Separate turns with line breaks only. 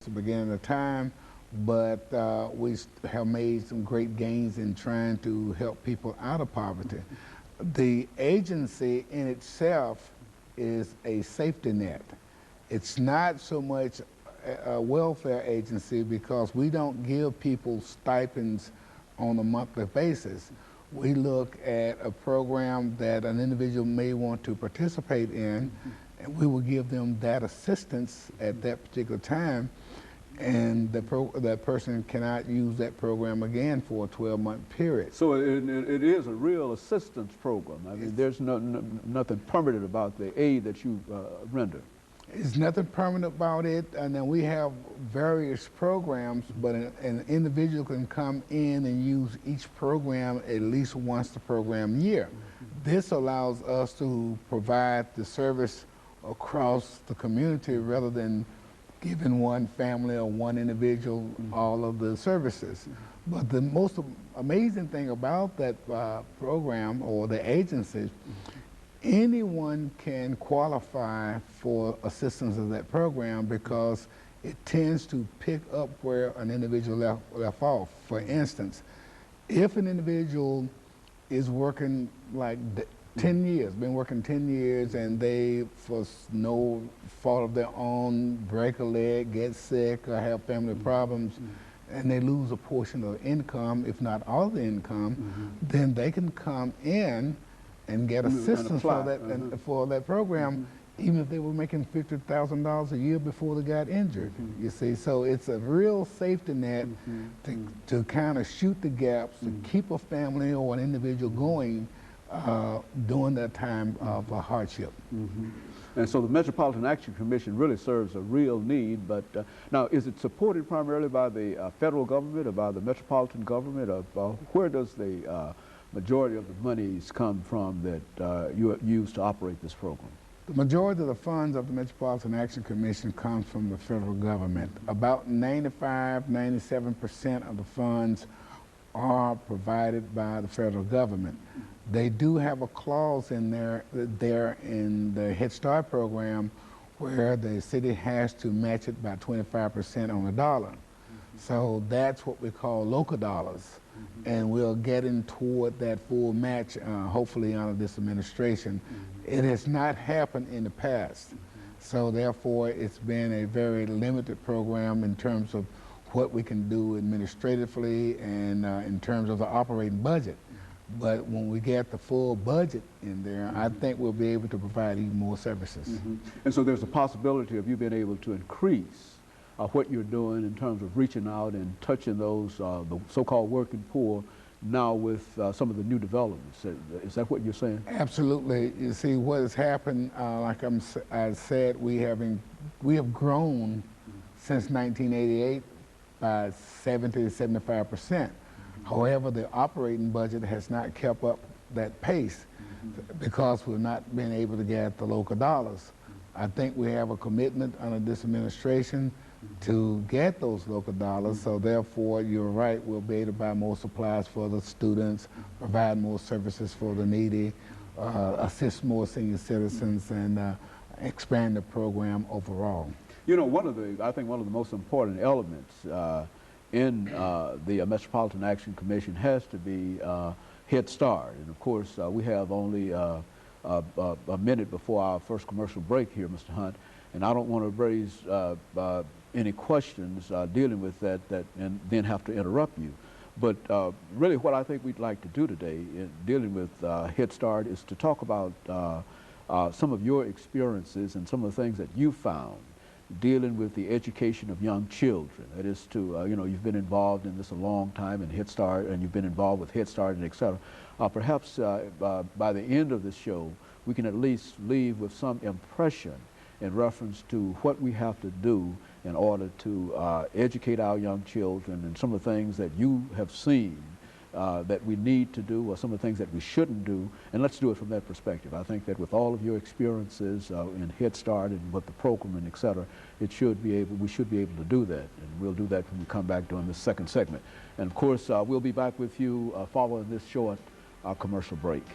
the beginning of time, but we have made some great gains in trying to help people out of poverty. The agency in itself is a safety net. It's not so much a welfare agency because we don't give people stipends on a monthly basis. We look at a program that an individual may want to participate in, and we will give them that assistance at that particular time, and that person cannot use that program again for a 12-month period.
So it is a real assistance program. I mean, there's nothing permanent about the aid that you render.
There's nothing permanent about it, and then we have various programs, but an individual can come in and use each program at least once the program year. This allows us to provide the service across the community rather than giving one family or one individual all of the services. But the most amazing thing about that program or the agency, anyone can qualify for assistance of that program because it tends to pick up where an individual left off. For instance, if an individual is working like 10 years, been working 10 years, and they, for no fault of their own, break a leg, get sick, or have family problems, and they lose a portion of income, if not all the income, then they can come in and get assistance for that program, even if they were making $50,000 a year before they got injured. You see, so it's a real safety net to kind of shoot the gaps, to keep a family or an individual going during that time of hardship.
And so the Metropolitan Action Commission really serves a real need, but now is it supported primarily by the federal government or by the metropolitan government, or where does the majority of the monies come from that you use to operate this program?
The majority of the funds of the Metropolitan Action Commission comes from the federal government. About 95–97% of the funds are provided by the federal government. They do have a clause in there in the Head Start program where the city has to match it by 25% on a dollar. So that's what we call local dollars. And we're getting toward that full match, hopefully under this administration. It has not happened in the past. So therefore, it's been a very limited program in terms of what we can do administratively and in terms of the operating budget. But when we get the full budget in there, I think we'll be able to provide even more services.
And so there's a possibility of you being able to increase what you're doing in terms of reaching out and touching those, the so-called working poor, now with some of the new developments. Is that what you're saying?
Absolutely. You see, what has happened, like I said, we have grown since 1988 by 70 to 75%. However, the operating budget has not kept up that pace because we've not been able to get the local dollars. I think we have a commitment under this administration to get those local dollars, so therefore, you're right, we'll be able to buy more supplies for the students, provide more services for the needy, assist more senior citizens, and expand the program overall.
You know, I think one of the most important elements in the Metropolitan Action Commission has to be Head Start. And of course, we have only a minute before our first commercial break here, Mr. Hunt, and I don't want to raise any questions dealing with that and then have to interrupt you. But really what I think we'd like to do today in dealing with Head Start is to talk about some of your experiences and some of the things that you found dealing with the education of young children. That is to, you know, you've been involved in this a long time in Head Start, and you've been involved with Head Start and et cetera. Perhaps by the end of the show, we can at least leave with some impression in reference to what we have to do in order to educate our young children and some of the things that you have seen that we need to do, or some of the things that we shouldn't do, and let's do it from that perspective. I think that with all of your experiences in Head Start and with the program and et cetera, we should be able to do that, and we'll do that when we come back during this second segment. And of course, we'll be back with you following this short commercial break.